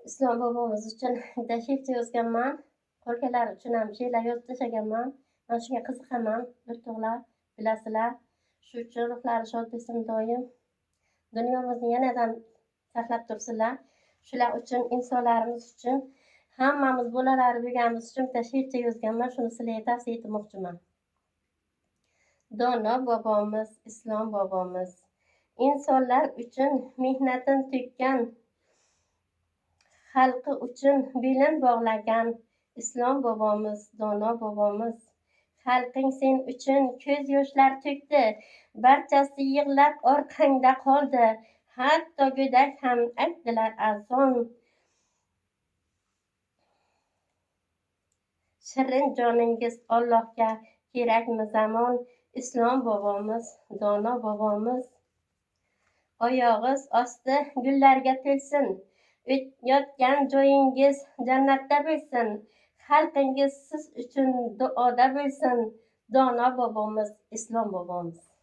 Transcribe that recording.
Islom bobomiz uchun bitta she'rcha yozganman. Qolganlar uchun ham she'rlar yozib tashlaganman. Men shunga qiziqaman, yurtdo'qlar, bilasizlar. Shu uchun ruhlari shod bo'lsin doim. Dunyomizni yanada saqlab tursinlar. Shular uchun, insonlarimiz uchun, hammamiz bolalari bo'lganimiz uchun bitta she'rcha yozganman. Shuni sizlarga tavsiya etmoqchiman. Dono bobomiz, Islom bobomiz, insonlar uchun mehnatin to'kkan, xalqi uchun belin bog'lagan Islom bobomiz, dono bobomiz. Xalqing sen uchun ko'z yoshlar to'kdi, barchasi yig'lab orqangda qoldi. Hatto go'dak ham aytdilar azon. Shirin joningiz Allohga kerakmi zamon? Islom bobomiz, dono bobomiz. Oyog'iz osti gullarga to'lsin, yotgan joyingiz jannatda bo'lsin. Xalqingiz siz uchun duoda bo'lsin. Dono bobomiz, Islom bobomiz.